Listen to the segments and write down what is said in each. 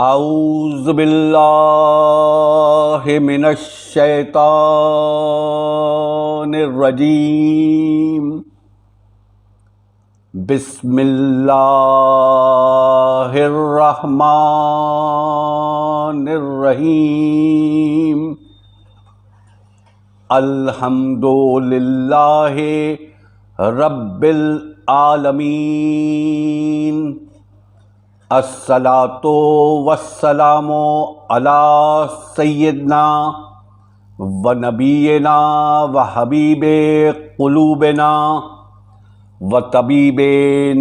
اعوذ باللہ من الشیطان الرجیم بسم اللہ الرحمن الرحیم الحمد للہ رب العالمین الصلاۃ والسلام علی سیدنا و نبینا و حبیب قلوبنا و طبیب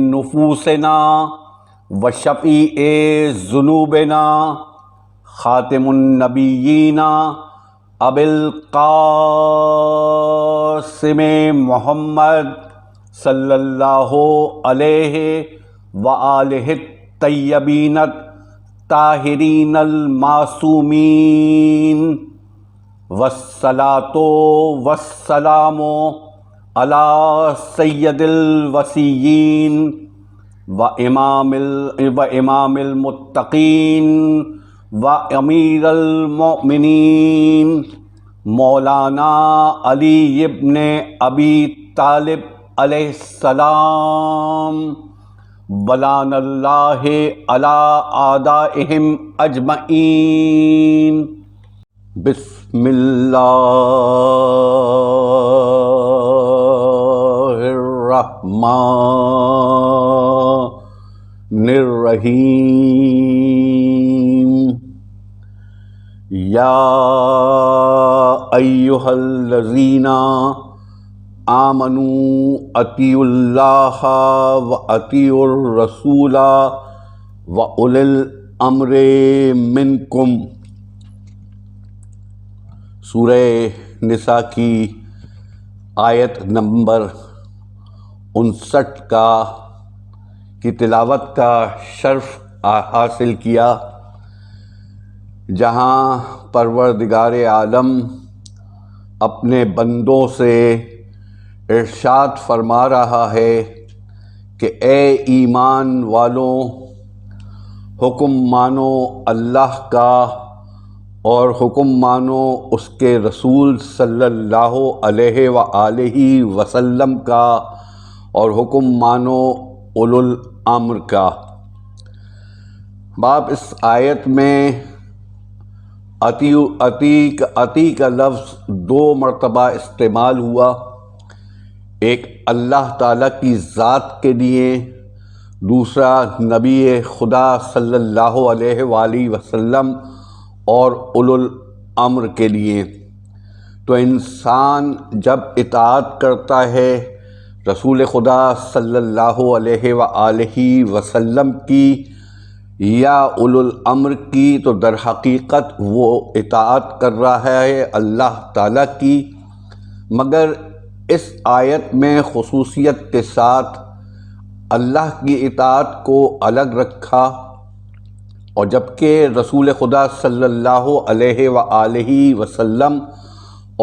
نفوسنا و شفیع ذنوبنا خاتم النبیین ابی القاسم محمد صلی اللہ علیہ وآلہ الطیبین الطاہرین المعصومین والصلاۃ والسلام علی سید الوصیین و امام المتقین و امیر المؤمنین مولانا علی ابن ابی طالب علیہ السلام ولعن اللہ علی اعدائہم اجمعین۔ بسم اللہ الرحمن الرحیم۔ یا ایہا الذین آمنوا اطیعوا اللہ و اطیعوا الرسول و اولی الامر منکم۔ سورہ نساء کی آیت نمبر 59 کی تلاوت کا شرف حاصل کیا، جہاں پروردگار عالم اپنے بندوں سے ارشاد فرما رہا ہے کہ اے ایمان والوں، حکم مانو اللہ کا اور حکم مانو اس کے رسول صلی اللہ علیہ وآلہ وسلم کا اور حکم مانو اولو الامر کا۔ باپ اس آیت میں اطیع کا لفظ 2 مرتبہ استعمال ہوا، ایک اللہ تعالیٰ کی ذات کے لیے، دوسرا نبی خدا صلی اللہ علیہ وآلہ وسلم اور اولو الامر کے لیے۔ تو انسان جب اطاعت کرتا ہے رسول خدا صلی اللہ علیہ وآلہ وسلم کی یا اولو الامر کی، تو در حقیقت وہ اطاعت کر رہا ہے اللہ تعالیٰ کی۔ مگر اس آیت میں خصوصیت کے ساتھ اللہ کی اطاعت کو الگ رکھا، اور جبکہ رسول خدا صلی اللہ علیہ وآلہ وسلم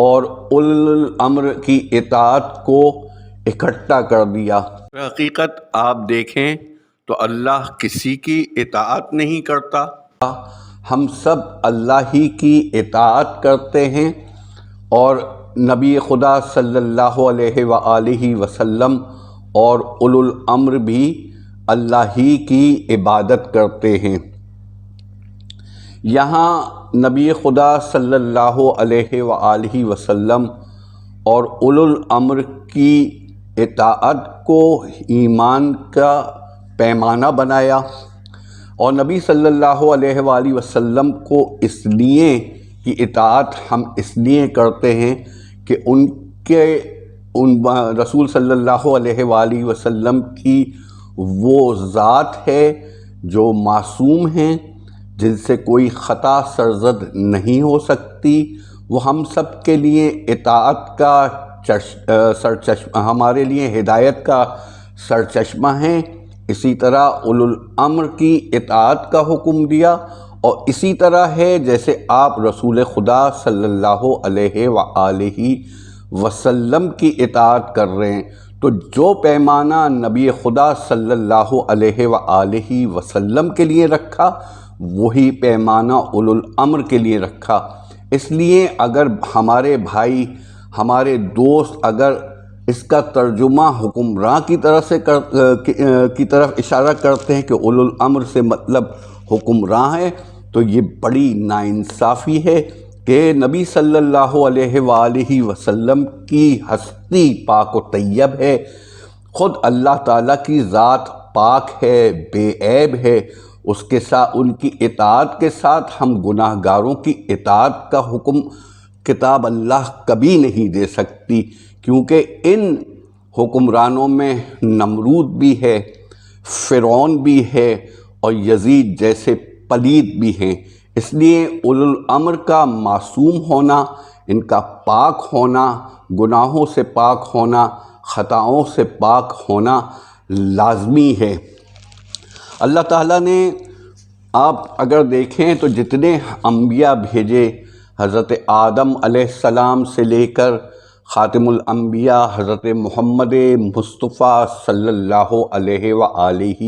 اور اولو الامر کی اطاعت کو اکٹھا کر دیا۔ حقیقت آپ دیکھیں تو اللہ کسی کی اطاعت نہیں کرتا، ہم سب اللہ ہی کی اطاعت کرتے ہیں، اور نبی خدا صلی اللہ علیہ وآلہ وسلم اور اولو الامر بھی اللہ ہی کی عبادت کرتے ہیں۔ یہاں نبی خدا صلی اللہ علیہ وآلہ وسلم اور اولو الامر کی اطاعت کو ایمان کا پیمانہ بنایا، اور نبی صلی اللہ علیہ وآلہ وسلم کو اس لیے کی اطاعت ہم اس لیے کرتے ہیں کہ ان رسول صلی اللہ علیہ وآلہ وسلم کی وہ ذات ہے جو معصوم ہیں، جن سے کوئی خطا سرزد نہیں ہو سکتی۔ وہ ہم سب کے لیے اطاعت کا سرچشمہ، ہمارے لیے ہدایت کا سرچشمہ ہیں۔ اسی طرح اولو الامر کی اطاعت کا حکم دیا، اور اسی طرح ہے جیسے آپ رسول خدا صلی اللہ علیہ وآلہ وسلم کی اطاعت کر رہے ہیں، تو جو پیمانہ نبی خدا صلی اللہ علیہ وآلہ وسلم کے لیے رکھا وہی پیمانہ اولو الامر کے لیے رکھا۔ اس لیے اگر ہمارے بھائی، ہمارے دوست اگر اس کا ترجمہ حکمراں کی طرف اشارہ کرتے ہیں کہ اولو الامر سے مطلب حکمراں ہے، تو یہ بڑی ناانصافی ہے کہ نبی صلی اللہ علیہ وآلہ وسلم کی ہستی پاک و طیب ہے، خود اللہ تعالیٰ کی ذات پاک ہے، بے عیب ہے، اس کے ساتھ ان کی اطاعت کے ساتھ ہم گناہ گاروں کی اطاعت کا حکم کتاب اللہ کبھی نہیں دے سکتی، کیونکہ ان حکمرانوں میں نمرود بھی ہے، فرعون بھی ہے، اور یزید جیسے پلید بھی ہیں۔ اس لیے اولو الامر کا معصوم ہونا، ان کا پاک ہونا، گناہوں سے پاک ہونا، خطاؤں سے پاک ہونا لازمی ہے۔ اللہ تعالیٰ نے، آپ اگر دیکھیں تو جتنے انبیاء بھیجے، حضرت آدم علیہ السلام سے لے کر خاتم الانبیاء حضرت محمد مصطفیٰ صلی اللہ علیہ وآلہ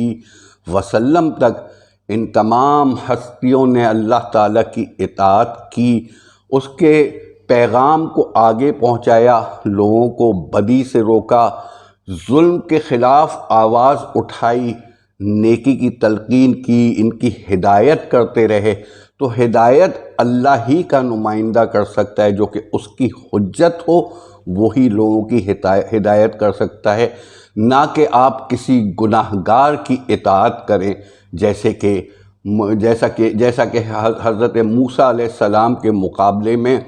وسلم تک، ان تمام ہستیوں نے اللہ تعالیٰ کی اطاعت کی، اس کے پیغام کو آگے پہنچایا، لوگوں کو بدی سے روکا، ظلم کے خلاف آواز اٹھائی، نیکی کی تلقین کی، ان کی ہدایت کرتے رہے۔ تو ہدایت اللہ ہی کا نمائندہ کر سکتا ہے، جو کہ اس کی حجت ہو، وہی لوگوں کی ہدایت کر سکتا ہے، نہ کہ آپ کسی گناہ گار کی اطاعت کریں، جیسا کہ حضرت موسیٰ علیہ السلام کے مقابلے میں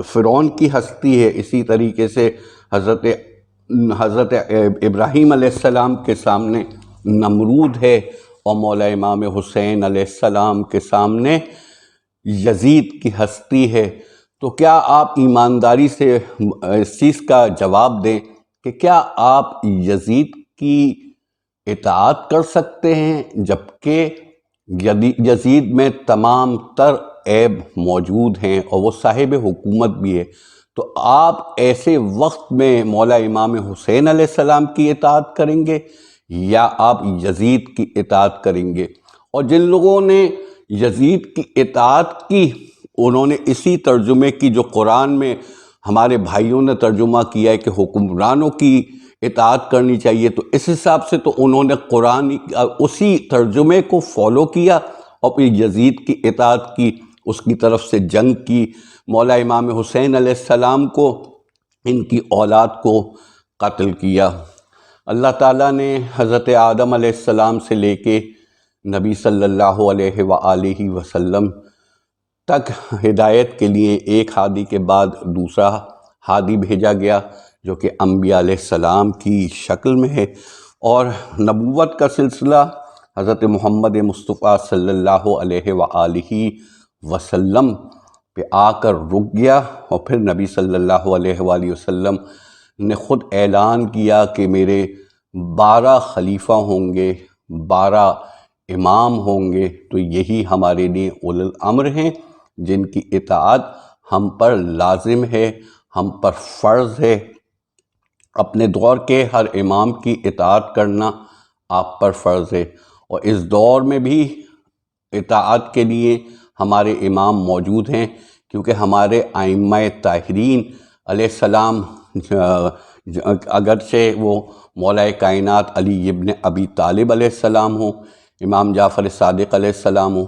فرعون کی ہستی ہے، اسی طریقے سے حضرت ابراہیم علیہ السلام کے سامنے نمرود ہے، اور مولا امام حسین علیہ السلام کے سامنے یزید کی ہستی ہے۔ تو کیا آپ ایمانداری سے اس چیز کا جواب دیں کہ کیا آپ یزید کی اطاعت کر سکتے ہیں، جبکہ یزید میں تمام تر عیب موجود ہیں اور وہ صاحب حکومت بھی ہے؟ تو آپ ایسے وقت میں مولا امام حسین علیہ السلام کی اطاعت کریں گے یا آپ یزید کی اطاعت کریں گے؟ اور جن لوگوں نے یزید کی اطاعت کی، انہوں نے اسی ترجمے کی جو قرآن میں ہمارے بھائیوں نے ترجمہ کیا ہے کہ حکمرانوں کی اطاعت کرنی چاہیے، تو اس حساب سے تو انہوں نے قرآن اسی ترجمے کو فالو کیا اور پھر یزید کی اطاعت کی، اس کی طرف سے جنگ کی، مولا امام حسین علیہ السلام کو، ان کی اولاد کو قتل کیا۔ اللہ تعالیٰ نے حضرت آدم علیہ السلام سے لے کے نبی صلی اللہ علیہ وآلہ وسلم تک ہدایت کے لیے ایک ہادی کے بعد دوسرا ہادی بھیجا گیا، جو کہ انبیاء علیہ السلام کی شکل میں ہے، اور نبوت کا سلسلہ حضرت محمد مصطفیٰ صلی اللہ علیہ وآلہ وسلم پہ آ کر رک گیا، اور پھر نبی صلی اللہ علیہ وآلہ وسلم نے خود اعلان کیا کہ میرے 12 خلیفہ ہوں گے، 12 امام ہوں گے، تو یہی ہمارے لیے اولو الامر ہیں، جن کی اطاعت ہم پر لازم ہے، ہم پر فرض ہے۔ اپنے دور کے ہر امام کی اطاعت کرنا آپ پر فرض ہے، اور اس دور میں بھی اطاعت کے لیے ہمارے امام موجود ہیں، کیونکہ ہمارے ائمہ طاہرین علیہ السلام اگرچہ وہ مولا کائنات علی ابن ابی طالب علیہ السلام ہوں، امام جعفر صادق علیہ السلام ہوں،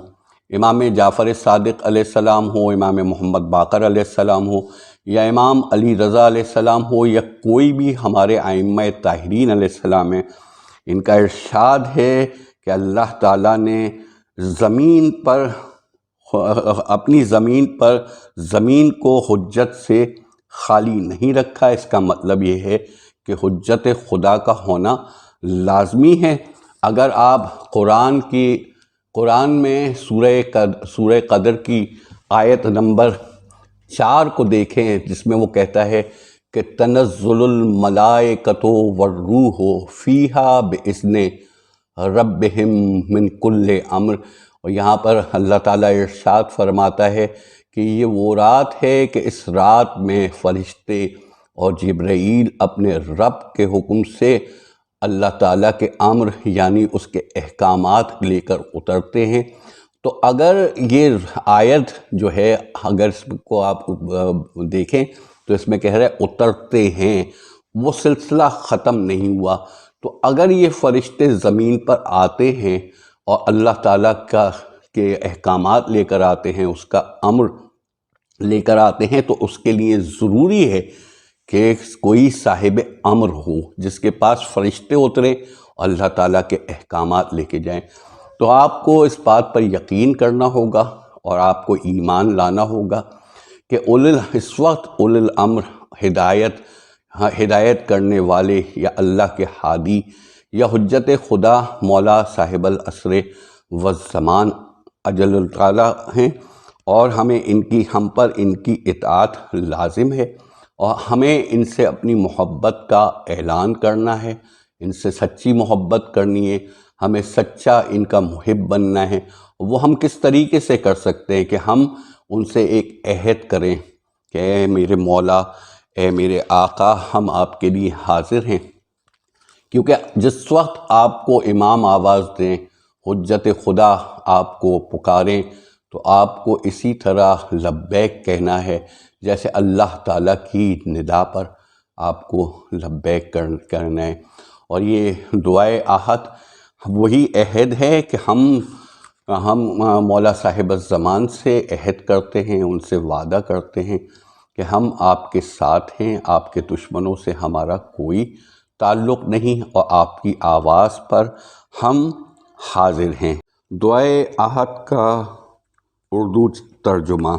امام جعفر صادق علیہ السلام ہو، امام محمد باقر علیہ السلام ہو، یا امام علی رضا علیہ السلام ہو، یا کوئی بھی ہمارے ائمہ طاہرین علیہ السلام ہیں، ان کا ارشاد ہے کہ اللہ تعالیٰ نے زمین پر اپنی زمین کو حجت سے خالی نہیں رکھا۔ اس کا مطلب یہ ہے کہ حجت خدا کا ہونا لازمی ہے۔ اگر آپ قرآن میں سورہ قدر کی آیت نمبر 4 کو دیکھیں، جس میں وہ کہتا ہے کہ تنزل الملائکۃ والروح فیہا بإذن ربہم من کل امر، اور یہاں پر اللہ تعالیٰ ارشاد فرماتا ہے کہ یہ وہ رات ہے کہ اس رات میں فرشتے اور جبرائیل اپنے رب کے حکم سے اللہ تعالیٰ کے امر یعنی اس کے احکامات لے کر اترتے ہیں۔ تو اگر یہ آیت جو ہے اگر اس کو آپ دیکھیں تو اس میں کہہ رہے اترتے ہیں، وہ سلسلہ ختم نہیں ہوا۔ تو اگر یہ فرشتے زمین پر آتے ہیں اور اللہ تعالیٰ کے احکامات لے کر آتے ہیں، اس کا امر لے کر آتے ہیں، تو اس کے لیے ضروری ہے کہ کوئی صاحب امر ہو جس کے پاس فرشتے اتریں اور اللہ تعالیٰ کے احکامات لے کے جائیں۔ تو آپ کو اس بات پر یقین کرنا ہوگا اور آپ کو ایمان لانا ہوگا کہ اس وقت اولی الامر ہدایت کرنے والے یا اللہ کے ہادی یا حجت خدا مولا صاحب العصر والزمان اجل تعالیٰ ہیں، اور ہم پر ان کی اطاعت لازم ہے، اور ہمیں ان سے اپنی محبت کا اعلان کرنا ہے، ان سے سچی محبت کرنی ہے، ہمیں سچا ان کا محب بننا ہے۔ وہ ہم کس طریقے سے کر سکتے ہیں کہ ہم ان سے ایک عہد کریں کہ اے میرے مولا، اے میرے آقا، ہم آپ کے لیے حاضر ہیں۔ کیونکہ جس وقت آپ کو امام آواز دیں، حجت خدا آپ کو پکاریں، تو آپ کو اسی طرح لبیک کہنا ہے جیسے اللہ تعالیٰ کی ندا پر آپ کو لبیک کرنا ہے۔ اور یہ دعائے آہت وہی عہد ہے کہ ہم مولا صاحب الزمان سے عہد کرتے ہیں، ان سے وعدہ کرتے ہیں کہ ہم آپ کے ساتھ ہیں، آپ کے دشمنوں سے ہمارا کوئی تعلق نہیں، اور آپ کی آواز پر ہم حاضر ہیں۔ دعائے آہت کا اردو ترجمہ۔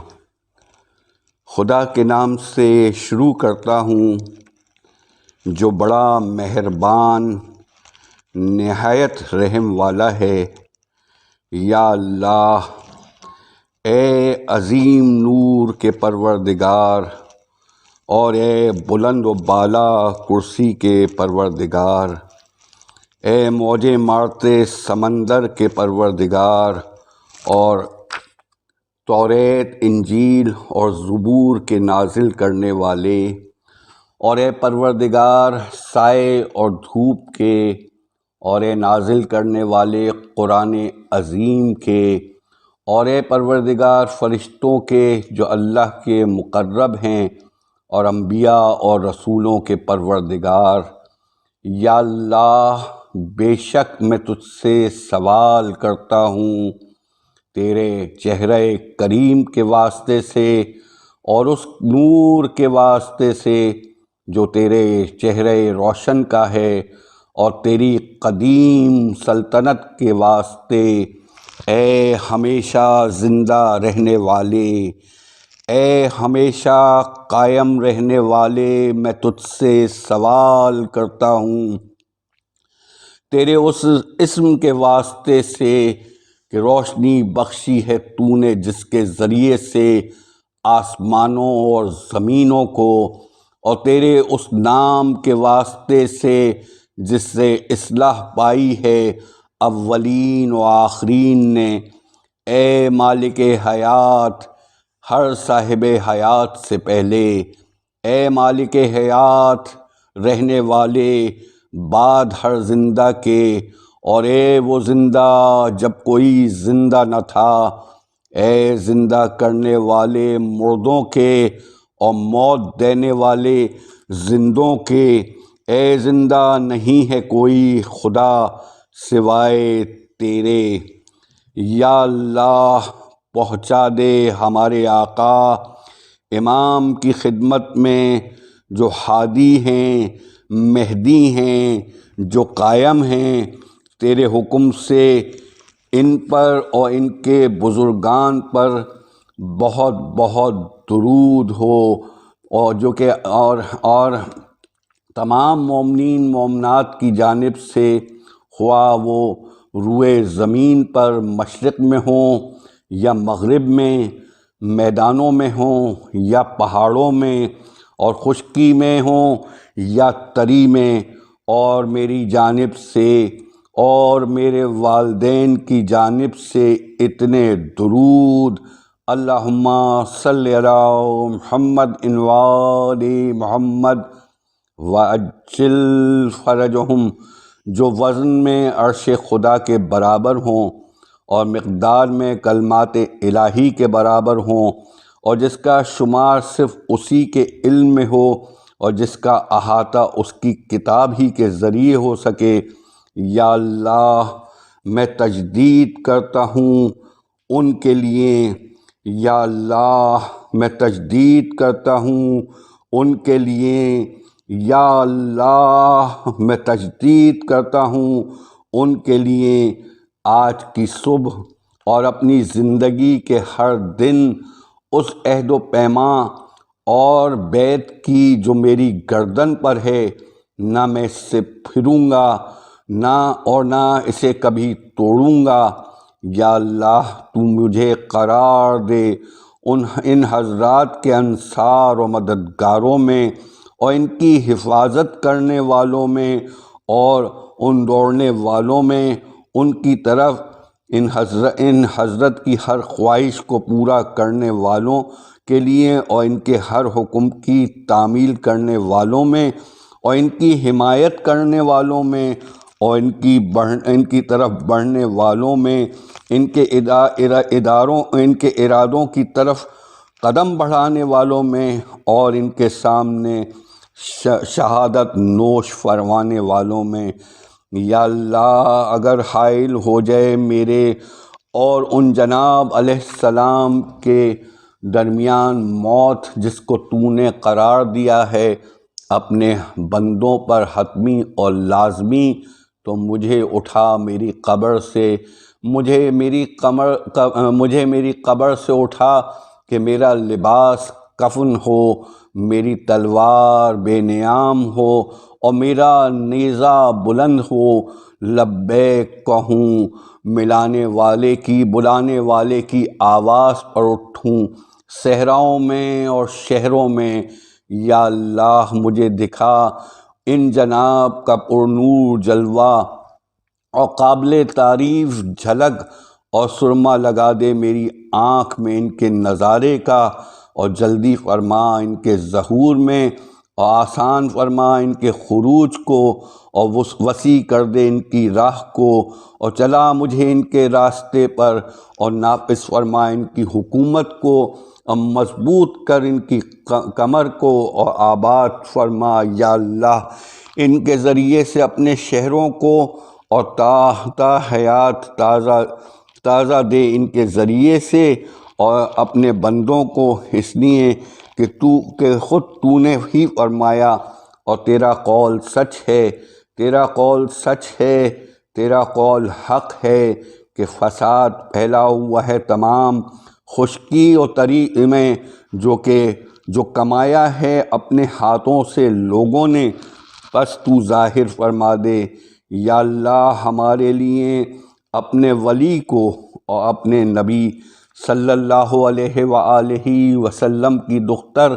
خدا کے نام سے شروع کرتا ہوں جو بڑا مہربان نہایت رحم والا ہے۔ یا اللہ، اے عظیم نور کے پروردگار اور اے بلند و بالا کرسی کے پروردگار، اے موجیں مارتے سمندر کے پروردگار اور توریت، انجیل اور زبور کے نازل کرنے والے، اور اے پروردگار سائے اور دھوپ کے، اور اے نازل کرنے والے قرآن عظیم کے، اور اے پروردگار فرشتوں کے جو اللہ کے مقرب ہیں اور انبیاء اور رسولوں کے پروردگار۔ یا اللہ، بے شک میں تجھ سے سوال کرتا ہوں تیرے چہرہ کریم کے واسطے سے اور اس نور کے واسطے سے جو تیرے چہرہ روشن کا ہے، اور تیری قدیم سلطنت کے واسطے، اے ہمیشہ زندہ رہنے والے، اے ہمیشہ قائم رہنے والے، میں تجھ سے سوال کرتا ہوں تیرے اس اسم کے واسطے سے کہ روشنی بخشی ہے تو نے، جس کے ذریعے سے آسمانوں اور زمینوں کو، اور تیرے اس نام کے واسطے سے جس سے اصلاح پائی ہے اولین و آخرین نے۔ اے مالک حیات، ہر صاحب حیات سے پہلے، اے مالک حیات رہنے والے بعد ہر زندہ کے، اور اے وہ زندہ جب کوئی زندہ نہ تھا، اے زندہ کرنے والے مردوں کے اور موت دینے والے زندوں کے، اے زندہ نہیں ہے کوئی خدا سوائے تیرے۔ یا اللہ، پہنچا دے ہمارے آقا امام کی خدمت میں جو ہادی ہیں، مہدی ہیں، جو قائم ہیں تیرے حکم سے، ان پر اور ان کے بزرگان پر بہت بہت درود ہو، اور جو کہ اور تمام مومنین مومنات کی جانب سے، خواہ وہ روئے زمین پر مشرق میں ہوں یا مغرب میں، میدانوں میں ہوں یا پہاڑوں میں، اور خشکی میں ہوں یا تری میں، اور میری جانب سے اور میرے والدین کی جانب سے اتنے درود۔ اللہم صلی علی محمد وآل محمد وعجل فرجہم جو وزن میں عرش خدا کے برابر ہوں اور مقدار میں کلمات الہی کے برابر ہوں، اور جس کا شمار صرف اسی کے علم میں ہو اور جس کا احاطہ اس کی کتاب ہی کے ذریعے ہو سکے۔ یا اللہ، میں تجدید کرتا ہوں ان کے لیے، یا اللہ میں تجدید کرتا ہوں ان کے لیے، یا اللہ میں تجدید کرتا ہوں ان کے لیے، آج کی صبح اور اپنی زندگی کے ہر دن اس عہد و پیمان اور بیعت کی جو میری گردن پر ہے، نہ میں اس سے پھروں گا نہ اسے کبھی توڑوں گا۔ یا اللہ تو مجھے قرار دے ان حضرات کے انصار و مددگاروں میں، اور ان کی حفاظت کرنے والوں میں، اور ان دوڑنے والوں میں، ان کی طرف ان حضرت کی ہر خواہش کو پورا کرنے والوں کے لیے، اور ان کے ہر حکم کی تعمیل کرنے والوں میں، اور ان کی حمایت کرنے والوں میں، اور ان کی طرف بڑھنے والوں میں، ان کے ارادوں کی طرف قدم بڑھانے والوں میں، اور ان کے سامنے شہادت نوش فرمانے والوں میں۔ یا اللہ اگر حائل ہو جائے میرے اور ان جناب علیہ السلام کے درمیان موت، جس کو تو نے قرار دیا ہے اپنے بندوں پر حتمی اور لازمی، تو مجھے اٹھا میری قبر سے، مجھے میری قبر سے اٹھا کہ میرا لباس کفن ہو، میری تلوار بے نیام ہو، اور میرا نیزہ بلند ہو، لبیک کہوں، بلانے والے کی آواز پر اٹھوں، صحراؤں میں اور شہروں میں۔ یا اللہ مجھے دکھا ان جناب کا پرنور جلوہ اور قابل تعریف جھلک، اور سرما لگا دے میری آنکھ میں ان کے نظارے کا، اور جلدی فرما ان کے ظہور میں، اور آسان فرما ان کے خروج کو، اور وسیع کر دے ان کی راہ کو، اور چلا مجھے ان کے راستے پر، اور نافذ فرما ان کی حکومت کو، اور مضبوط کر ان کی کمر کو، اور آباد فرما یا اللہ ان کے ذریعے سے اپنے شہروں کو، اور تا حیات تازہ دے ان کے ذریعے سے، اور اپنے بندوں کو، اس لیے کہ خود تو نے ہی فرمایا، اور تیرا قول سچ ہے، تیرا قول سچ ہے، تیرا قول حق ہے کہ فساد پھیلا ہوا ہے تمام خشکی اور تری میں، جو کمایا ہے اپنے ہاتھوں سے لوگوں نے، بس تو ظاہر فرما دے۔ یا اللہ ہمارے لیے اپنے ولی کو اور اپنے نبی صلی اللہ علیہ وآلہ وسلم کی دختر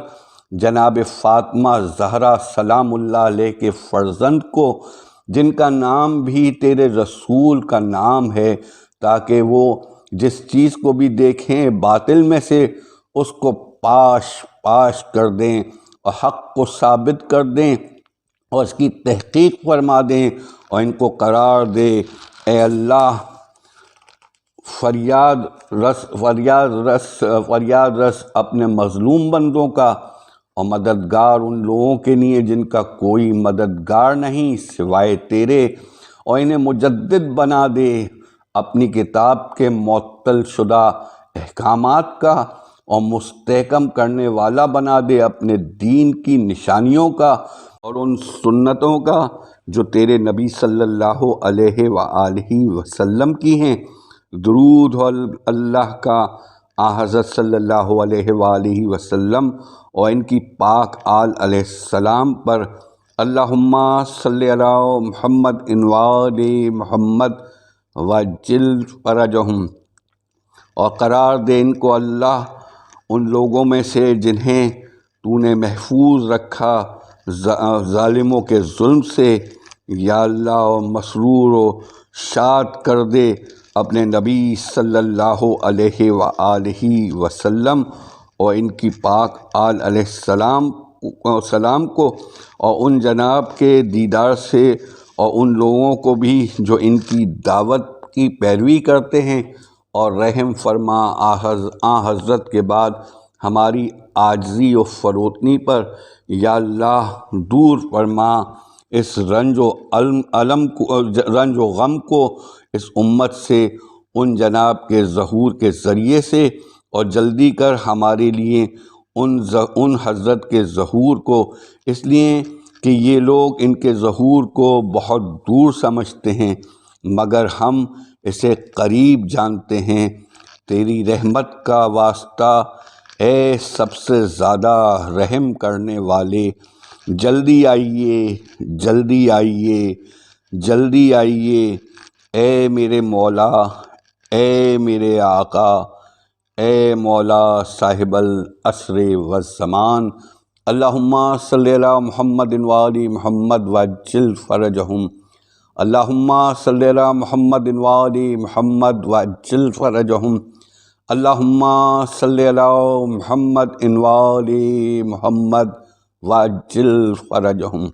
جناب فاطمہ زہرا سلام اللہ علیہ کے فرزند کو، جن کا نام بھی تیرے رسول کا نام ہے، تاکہ وہ جس چیز کو بھی دیکھیں باطل میں سے اس کو پاش کر دیں، اور حق کو ثابت کر دیں، اور اس کی تحقیق فرما دیں، اور ان کو قرار دے۔ اے اللہ فریاد رس اپنے مظلوم بندوں کا، اور مددگار ان لوگوں کے لیے جن کا کوئی مددگار نہیں سوائے تیرے، اور انہیں مجدد بنا دے اپنی کتاب کے معطل شدہ احکامات کا، اور مستحکم کرنے والا بنا دے اپنے دین کی نشانیوں کا، اور ان سنتوں کا جو تیرے نبی صلی اللہ علیہ وآلہ وسلم کی ہیں۔ درود ہو اللہ کا حضرت صلی اللہ علیہ وآلہ وسلم اور ان کی پاک آل علیہ السلام پر۔ اللہم صلی علی محمد وآل محمد وعجل فرجہم، اور قرار دے ان کو اللہ ان لوگوں میں سے جنہیں تو نے محفوظ رکھا ظالموں کے ظلم سے۔ یا اللہ مسرور و شاد کر دے اپنے نبی صلی اللہ علیہ وآلہ وسلم اور ان کی پاک آل علیہ السلام کو، اور ان جناب کے دیدار سے اور ان لوگوں کو بھی جو ان کی دعوت کی پیروی کرتے ہیں، اور رحم فرما آن حضرت کے بعد ہماری عاجزی و فروتنی پر یا اللہ دور فرما اس رنج و غم کو اس امت سے، ان جناب کے ظہور کے ذریعے سے، اور جلدی کر ہمارے لیے ان حضرت کے ظہور کو، اس لیے کہ یہ لوگ ان کے ظہور کو بہت دور سمجھتے ہیں مگر ہم اسے قریب جانتے ہیں۔ تیری رحمت کا واسطہ اے سب سے زیادہ رحم کرنے والے، جلدی آئیے، جلدی آئیے، جلدی آئیے، اے میرے مولا، اے میرے آقا، اے مولا صاحب العصر والزمان۔ اللہم صلی علی محمد وآل محمد وعجل فرجہم، اللہم صلی علی محمد وآل محمد وعجل فرجہم، اللہم صلی علی محمد وآل محمد وعجل فرجہم۔